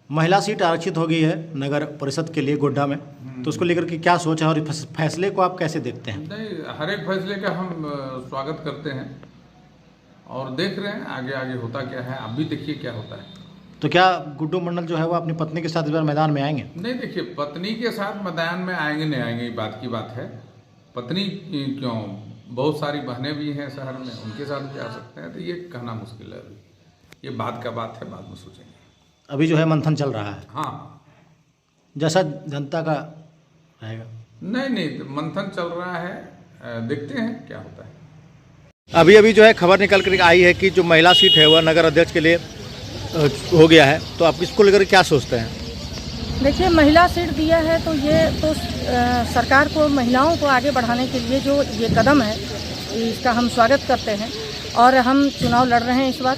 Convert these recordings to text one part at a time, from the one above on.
महिला सीट आरक्षित हो गई है नगर परिषद के लिए गोड्डा में, तो उसको लेकर के क्या सोच है और इस फैसले को आप कैसे देखते हैं? नहीं, हर एक फैसले का हम स्वागत करते हैं और देख रहे हैं आगे आगे होता क्या है। आप भी देखिए क्या होता है। तो क्या गुड्डू मंडल जो है वो अपनी पत्नी के साथ इस बार मैदान में आएंगे? नहीं, देखिए, पत्नी के साथ मैदान में आएंगे नहीं आएंगे, बात की बात है। पत्नी क्यों, बहुत सारी बहनें भी हैं शहर में, उनके साथ भी आ सकते हैं। तो ये कहना मुश्किल है अभी, ये बात का बात है, बाद में सोचेंगे। अभी जो है मंथन चल रहा है, हाँ, जैसा जनता का रहेगा। नहीं, तो मंथन चल रहा है, देखते हैं क्या होता है। अभी जो है खबर निकल कर आई है कि जो महिला सीट है वह नगर अध्यक्ष के लिए हो गया है, तो आप इसको लेकर क्या सोचते हैं? देखिए, महिला सीट दिया है तो ये तो सरकार को महिलाओं को आगे बढ़ाने के लिए जो ये कदम है इसका हम स्वागत करते हैं। और हम चुनाव लड़ रहे हैं, इस बार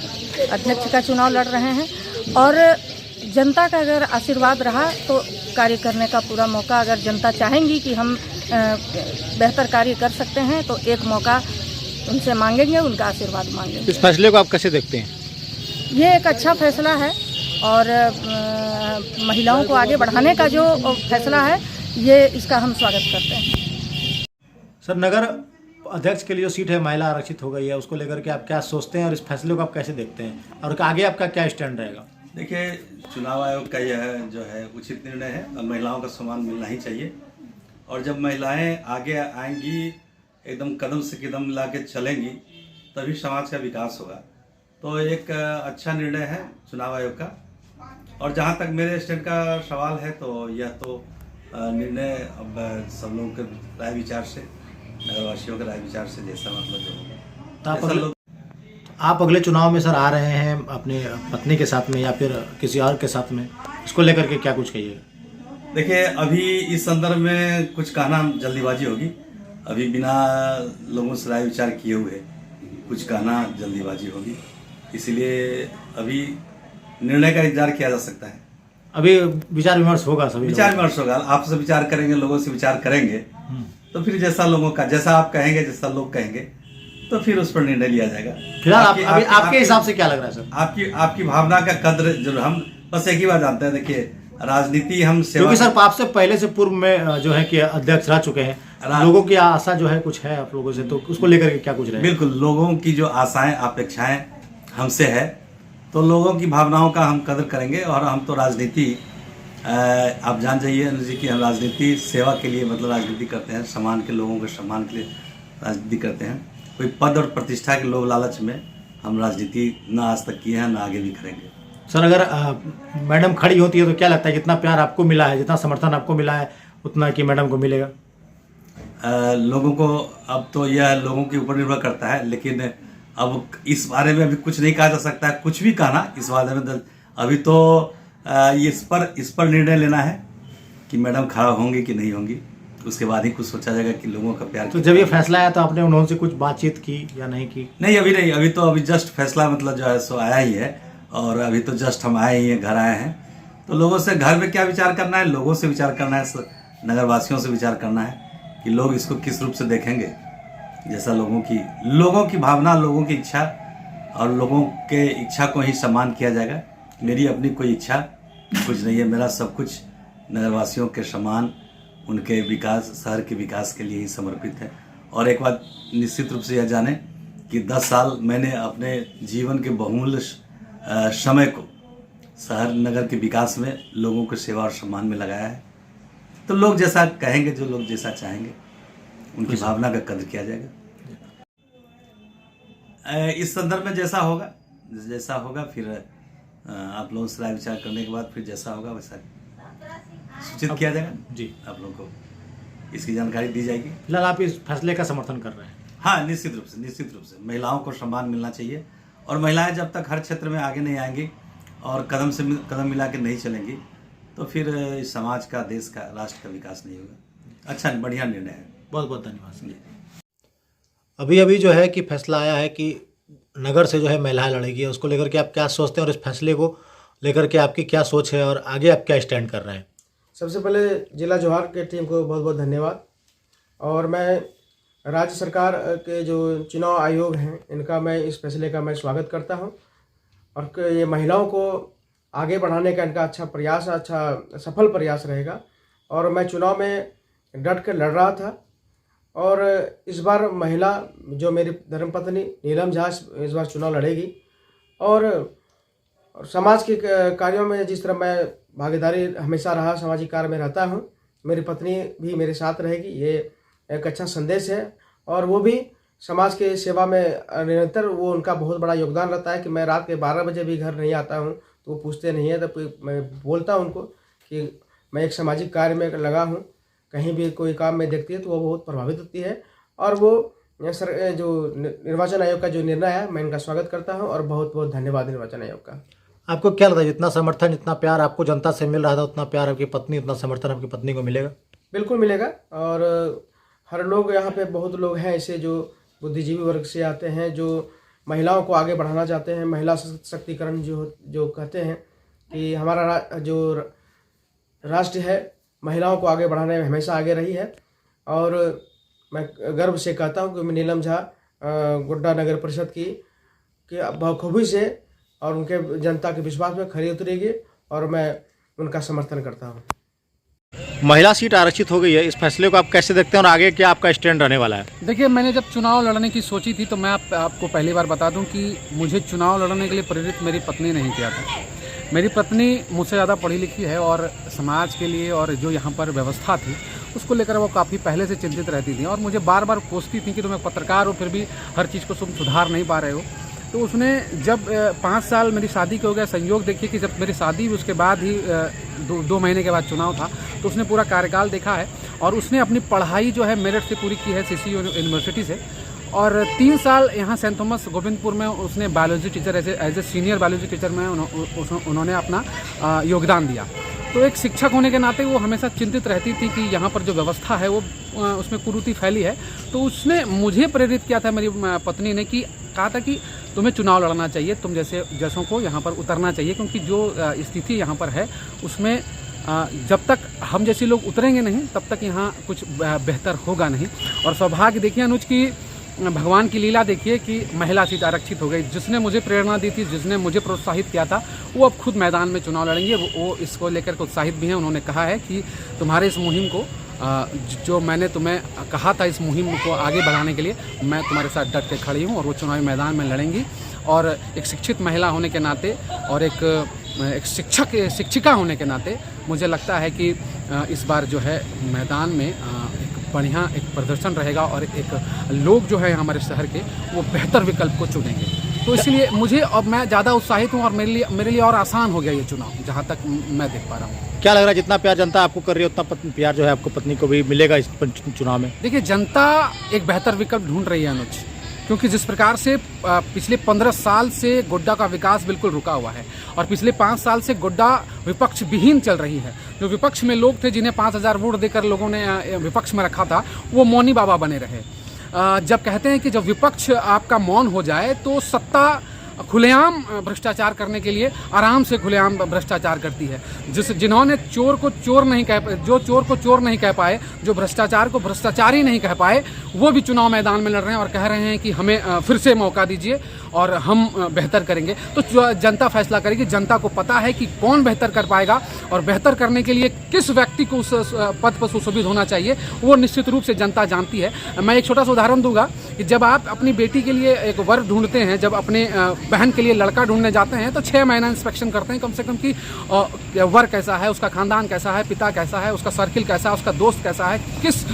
अध्यक्ष का चुनाव लड़ रहे हैं और जनता का अगर आशीर्वाद रहा तो कार्य करने का पूरा मौका, अगर जनता चाहेंगी कि हम बेहतर कार्य कर सकते हैं तो एक मौका उनसे मांगेंगे, उनका आशीर्वाद मांगेंगे। इस फैसले को आप कैसे देखते हैं? ये एक अच्छा फैसला है और महिलाओं को आगे बढ़ाने का जो फैसला है ये इसका हम स्वागत करते हैं। सर, नगर अध्यक्ष के लिए जो सीट है महिला आरक्षित हो गई है, उसको लेकर के आप क्या सोचते हैं और इस फैसले को आप कैसे देखते हैं और आगे आपका क्या स्टैंड रहेगा? देखिए, चुनाव आयोग का यह जो है उचित निर्णय है और महिलाओं का सम्मान मिलना ही चाहिए। और जब महिलाएं आगे आएंगी, एकदम कदम से कदम मिला के चलेंगी, तभी समाज का विकास होगा। तो एक अच्छा निर्णय है चुनाव आयोग का। और जहाँ तक मेरे स्टैंड का सवाल है तो यह तो निर्णय अब सब लोगों के राय विचार से, नगरवासियों के राय विचार से जैसा मतलब जो होगा। आप अगले चुनाव में सर आ रहे हैं अपने पत्नी के साथ में या फिर किसी और के साथ में, इसको लेकर के क्या कुछ कहिएगा? देखिए, अभी इस संदर्भ में कुछ कहना जल्दीबाजी होगी। अभी बिना लोगों से राय विचार किए हुए कुछ कहना जल्दीबाजी होगी, इसलिए अभी निर्णय का इंतजार किया जा सकता है। अभी विचार विमर्श होगा, सभी विचार विमर्श होगा, आपसे विचार करेंगे, लोगों से विचार करेंगे, तो फिर जैसा लोगों का, जैसा आप कहेंगे, जैसा लोग कहेंगे, तो फिर उस पर निर्णय लिया जाएगा। फिलहाल आपके हिसाब से क्या लग रहा है सर? आपकी भावना का कद्र जो हम बस एक ही बात जानते हैं। देखिए, राजनीति हम क्योंकि सर आपसे पहले से पूर्व में जो है कि अध्यक्ष रह चुके हैं, लोगों की आशा जो है कुछ है आप लोगों से, तो उसको लेकर के क्या कुछ रहे? बिल्कुल, लोगों की जो आशाएं अपेक्षाएं हमसे है, तो लोगों की भावनाओं का हम कदर करेंगे। और हम तो राजनीति, आप जान जाइए अनुज जी कि हम राजनीति सेवा के लिए, मतलब राजनीति करते हैं, सम्मान के, लोगों के सम्मान के लिए राजनीति करते हैं। कोई पद और प्रतिष्ठा के लोभ लालच में हम राजनीति ना आज तक किए हैं, ना आगे भी करेंगे। सर, अगर मैडम खड़ी होती है तो क्या लगता है जितना प्यार आपको मिला है, जितना समर्थन आपको मिला है, उतना कि मैडम को मिलेगा? लोगों को अब तो यह लोगों के ऊपर निर्भर करता है, लेकिन अब इस बारे में अभी कुछ नहीं कहा जा सकता है, कुछ भी कहना इस बारे में। अभी तो इस पर निर्णय लेना है कि मैडम खड़ा होंगी कि नहीं होंगी, उसके बाद ही कुछ सोचा जाएगा कि लोगों का प्यार। तो जब ये फैसला आया तो आपने उन्होंने कुछ बातचीत की या नहीं की? नहीं, अभी तो जस्ट फैसला मतलब जो है सो आया ही है। और अभी तो जस्ट हम आए ही हैं, घर आए हैं। तो लोगों से घर में क्या विचार करना है, लोगों से विचार करना है, नगरवासियों से विचार करना है कि लोग इसको किस रूप से देखेंगे। जैसा लोगों की भावना, लोगों की इच्छा, और लोगों के इच्छा को ही सम्मान किया जाएगा। मेरी अपनी कोई इच्छा कुछ नहीं है, मेरा सब कुछ नगरवासियों के सम्मान, उनके विकास, शहर के विकास के लिए ही समर्पित है। और एक बात निश्चित रूप से यह जाने कि 10 साल मैंने अपने जीवन के बहुमूल्य समय को शहर नगर के विकास में, लोगों को सेवा और सम्मान में लगाया है। तो लोग जैसा कहेंगे, जो लोग जैसा चाहेंगे, उनकी भावना का कद्र किया जाएगा। इस संदर्भ में जैसा होगा फिर आप लोगों से राय विचार करने के बाद फिर जैसा होगा वैसा सूचित किया जाएगा जी। आप लोगों को इसकी जानकारी दी जाएगी। फिलहाल आप इस फैसले का समर्थन कर रहे हैं? हाँ, निश्चित रूप से महिलाओं को सम्मान मिलना चाहिए। और महिलाएं जब तक हर क्षेत्र में आगे नहीं आएंगी और कदम से कदम मिला के नहीं चलेंगी, तो फिर इस समाज का, देश का, राष्ट्र का विकास नहीं होगा। अच्छा, बढ़िया निर्णय है। बहुत बहुत धन्यवाद। अभी जो है कि फैसला आया है कि नगर से जो है महिलाएं लड़ेगी, उसको लेकर के आप क्या सोचते हैं और इस फैसले को लेकर के आपकी क्या सोच है और आगे आप क्या स्टैंड कर रहे हैं? सबसे पहले जिला जवाहर के टीम को बहुत बहुत धन्यवाद। और मैं राज्य सरकार के जो चुनाव आयोग हैं, इनका मैं इस फैसले का मैं स्वागत करता हूं। और ये महिलाओं को आगे बढ़ाने का इनका अच्छा प्रयास, अच्छा सफल प्रयास रहेगा। और मैं चुनाव में डट कर लड़ रहा था और इस बार महिला जो मेरी धर्मपत्नी नीलम झा इस बार चुनाव लड़ेगी। और समाज के कार्यों में जिस तरह मैं भागीदारी हमेशा रहा, सामाजिक कार्य में रहता हूँ, मेरी पत्नी भी मेरे साथ रहेगी। ये एक अच्छा संदेश है और वो भी समाज के सेवा में निरंतर, वो उनका बहुत बड़ा योगदान रहता है कि मैं रात के 12 बजे भी घर नहीं आता हूँ तो वो पूछते नहीं है। तो मैं बोलता हूँ उनको कि मैं एक सामाजिक कार्य में लगा हूँ, कहीं भी कोई काम में देखती है तो वो बहुत प्रभावित होती है। और वो जो निर्वाचन आयोग का जो निर्णय है, मैं इनका स्वागत करता हूँ और बहुत बहुत धन्यवाद निर्वाचन आयोग का। आपको क्या लगता है जितना समर्थन, जितना प्यार आपको जनता से मिल रहा था, उतना प्यार आपकी पत्नी, उतना समर्थन आपकी पत्नी को मिलेगा? बिल्कुल मिलेगा। और हर लोग यहाँ पे, बहुत लोग हैं ऐसे जो बुद्धिजीवी वर्ग से आते हैं, जो महिलाओं को आगे बढ़ाना चाहते हैं, महिला सशक्तिकरण जो कहते हैं कि हमारा जो राष्ट्र है महिलाओं को आगे बढ़ाने में हमेशा आगे रही है। और मैं गर्व से कहता हूँ कि मैं नीलम झा गोड्डा नगर परिषद की बखूबी से और उनके जनता के विश्वास में खरी उतरेगी और मैं उनका समर्थन करता हूँ। महिला सीट आरक्षित हो गई है, इस फैसले को आप कैसे देखते हैं और आगे क्या आपका स्टैंड रहने वाला है? देखिए, मैंने जब चुनाव लड़ने की सोची थी तो मैं आपको पहली बार बता दूं कि मुझे चुनाव लड़ने के लिए प्रेरित मेरी पत्नी नहीं किया था। मेरी पत्नी मुझसे ज़्यादा पढ़ी लिखी है और समाज के लिए और जो यहाँ पर व्यवस्था थी उसको लेकर वो काफ़ी पहले से चिंतित रहती थी और मुझे बार बार कोसती थी कि तुम एक पत्रकार हो फिर भी हर चीज़ को तुम सुधार नहीं पा रहे हो। तो उसने जब 5 साल मेरी शादी के हो गया, संयोग देखिए कि जब मेरी शादी हुई उसके बाद ही 2 महीने के बाद चुनाव था, तो उसने पूरा कार्यकाल देखा है और उसने अपनी पढ़ाई जो है मेरिट से पूरी की है सीसी यूनिवर्सिटी से। और 3 साल यहाँ सेंट थॉमस गोविंदपुर में उसने biology teacher as a senior biology teacher में उन्होंने अपना योगदान दिया। तो एक शिक्षक होने के नाते वो हमेशा चिंतित रहती थी कि यहाँ पर जो व्यवस्था है वो उसमें कुरीति फैली है। तो उसने मुझे प्रेरित किया था, मेरी पत्नी ने, कि कहा था कि तुम्हें चुनाव लड़ना चाहिए, तुम जैसों को यहाँ पर उतरना चाहिए, क्योंकि जो स्थिति यहाँ पर है उसमें जब तक हम जैसे लोग उतरेंगे नहीं तब तक यहाँ कुछ बेहतर होगा नहीं। और सौभाग्य देखिए अनुज की, भगवान की लीला देखिए कि महिला सीट आरक्षित हो गई। जिसने मुझे प्रेरणा दी थी, जिसने मुझे प्रोत्साहित किया था, वो अब खुद मैदान में चुनाव लड़ेंगे। वो इसको लेकर के उत्साहित भी हैं। उन्होंने कहा है कि तुम्हारे इस मुहिम को, जो मैंने तुम्हें कहा था इस मुहिम को आगे बढ़ाने के लिए, मैं तुम्हारे साथ डट के खड़ी हूँ और वो चुनावी मैदान में लड़ेंगी। और एक शिक्षित महिला होने के नाते और एक शिक्षिका होने के नाते मुझे लगता है कि इस बार जो है मैदान में बढ़िया एक प्रदर्शन रहेगा और एक लोग जो है हमारे शहर के वो बेहतर विकल्प को चुनेंगे। तो इसलिए मुझे अब मैं ज़्यादा उत्साहित हूँ और मेरे लिए और आसान हो गया ये चुनाव, जहाँ तक मैं देख पा रहा हूँ। क्या लग रहा है जितना प्यार जनता आपको कर रही है उतना प्यार जो है आपको पत्नी को भी मिलेगा इस चुनाव में? देखिए, जनता एक बेहतर विकल्प ढूंढ रही है अनुज, क्योंकि जिस प्रकार से पिछले 15 साल से गोड्डा का विकास बिल्कुल रुका हुआ है और पिछले 5 साल से गोड्डा विपक्ष विहीन चल रही है। जो विपक्ष में लोग थे जिन्हें 5000 वोट देकर लोगों ने विपक्ष में रखा था, वो मौनी बाबा बने रहे। जब कहते हैं कि जब विपक्ष आपका मौन हो जाए तो सत्ता खुलेआम भ्रष्टाचार करने के लिए आराम से खुलेआम भ्रष्टाचार करती है। जिन्होंने चोर को चोर नहीं कह पाए, जो भ्रष्टाचार को भ्रष्टाचारी नहीं कह पाए, वो भी चुनाव मैदान में लड़ रहे हैं और कह रहे हैं कि हमें फिर से मौका दीजिए और हम बेहतर करेंगे। तो जनता फैसला करेगी। जनता को पता है कि कौन बेहतर कर पाएगा और बेहतर करने के लिए किस व्यक्ति को उस पद पर सुशोभित होना चाहिए, वो निश्चित रूप से जनता जानती है। मैं एक छोटा सा उदाहरण दूंगा कि जब आप अपनी बेटी के लिए एक वर ढूंढते हैं, जब अपने बहन के लिए लड़का ढूंढने जाते हैं तो 6 महीना इंस्पेक्शन करते हैं कम से कम कि वर कैसा है, उसका खानदान कैसा है, पिता कैसा है, उसका सर्किल कैसा है, उसका दोस्त कैसा है, किस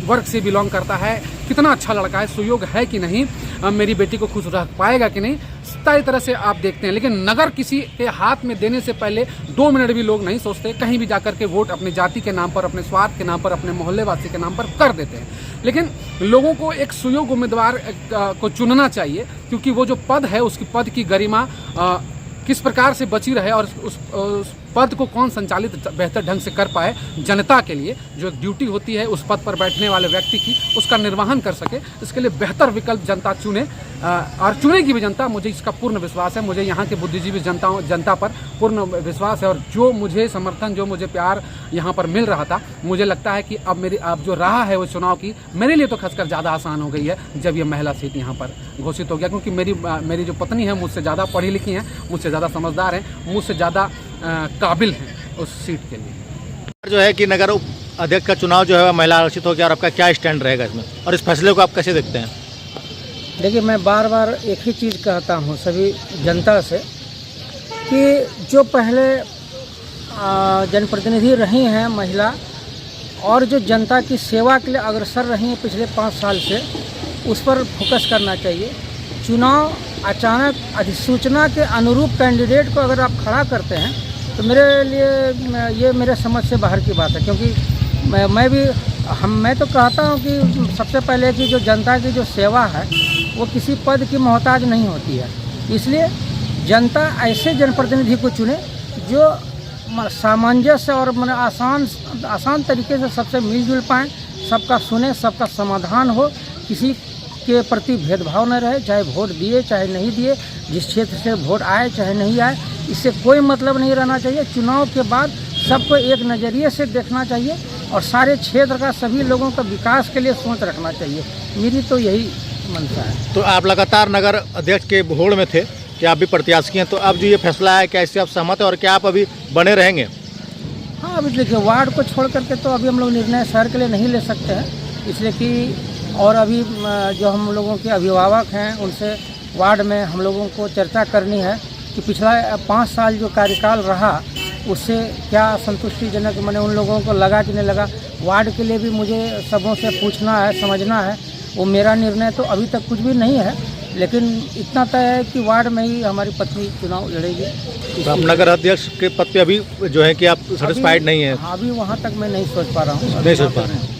वर्ग से बिलोंग करता है, कितना अच्छा लड़का है, सुयोग है कि नहीं, मेरी बेटी को खुश रख पाएगा कि नहीं, सारी तरह से आप देखते हैं। लेकिन नगर किसी के हाथ में देने से पहले 2 मिनट भी लोग नहीं सोचते, कहीं भी जाकर के वोट अपनी जाति के नाम पर, अपने स्वार्थ के नाम पर, अपने मोहल्लेवासी के नाम पर कर देते हैं। लेकिन लोगों को एक सुयोग्य उम्मीदवार को चुनना चाहिए, क्योंकि वो जो पद है उसकी पद की गरिमा किस प्रकार से बची रहे और उस पद को कौन संचालित बेहतर ढंग से कर पाए, जनता के लिए जो एक ड्यूटी होती है उस पद पर बैठने वाले व्यक्ति की, उसका निर्वहन कर सके, इसके लिए बेहतर विकल्प जनता चुने। और चुनेगी भी जनता, मुझे इसका पूर्ण विश्वास है। मुझे यहाँ के बुद्धिजीवी जनता पर पूर्ण विश्वास है, और जो मुझे समर्थन, जो मुझे प्यार यहाँ पर मिल रहा था, मुझे लगता है कि अब जो राह है वो चुनाव की मेरे लिए तो खासकर ज़्यादा आसान हो गई है जब ये महिला सीट यहाँ पर घोषित हो गया, क्योंकि मेरी जो पत्नी है मुझसे ज़्यादा पढ़ी लिखी हैं, मुझसे ज़्यादा समझदार हैं, मुझसे ज़्यादा काबिल हैं उस सीट के लिए। जो है कि नगर अध्यक्ष का चुनाव जो है महिला आरक्षित हो गया, और आपका क्या स्टैंड रहेगा इसमें, और इस फैसले को आप कैसे देखते हैं? देखिए, मैं बार बार एक ही चीज़ कहता हूँ सभी जनता से कि जो पहले जनप्रतिनिधि रही हैं महिला, और जो जनता की सेवा के लिए अग्रसर रही हैं पिछले 5 साल से, उस पर फोकस करना चाहिए। चुनाव अचानक अधिसूचना के अनुरूप कैंडिडेट को अगर आप खड़ा करते हैं तो मेरे लिए ये मेरे समझ से बाहर की बात है, क्योंकि मैं तो कहता हूँ कि सबसे पहले कि जो जनता की जो सेवा है वो किसी पद की मोहताज नहीं होती है। इसलिए जनता ऐसे जनप्रतिनिधि को चुने जो सामंजस्य और आसान तरीके से सबसे मिलजुल पाएँ, सबका सुने, सबका समाधान हो, किसी के प्रति भेदभाव न रहे, चाहे वोट दिए चाहे नहीं दिए, जिस क्षेत्र से वोट आए चाहे नहीं आए, इससे कोई मतलब नहीं रहना चाहिए। चुनाव के बाद सबको एक नज़रिए से देखना चाहिए और सारे क्षेत्र का, सभी लोगों का विकास के लिए सोच रखना चाहिए। मेरी तो यही मंशा है। तो आप लगातार नगर अध्यक्ष के होड़ में थे कि आप भी प्रत्याशी हैं, तो अब जो ये फैसला है क्या इससे आप सहमत हैं, और क्या आप अभी बने रहेंगे? हाँ, अभी देखिए, वार्ड को छोड़ करके तो अभी हम लोग निर्णय शहर के लिए नहीं ले सकते हैं, इसलिए कि और अभी जो हम लोगों के अभिभावक हैं उनसे वार्ड में हम लोगों को चर्चा करनी है कि पिछला 5 साल जो कार्यकाल रहा उससे क्या संतुष्टिजनक मैंने उन लोगों को लगा कि नहीं लगा। वार्ड के लिए भी मुझे सबों से पूछना है, समझना है। वो मेरा निर्णय तो अभी तक कुछ भी नहीं है, लेकिन इतना तय है कि वार्ड में ही हमारी पत्नी चुनाव लड़ेगी। तो आप नगर अध्यक्ष के पद पे अभी जो है कि आप सेटिस्फाइड नहीं है? हाँ, अभी वहाँ तक मैं नहीं सोच पा रहा हूँ। नहीं सोच पा रहे हैं।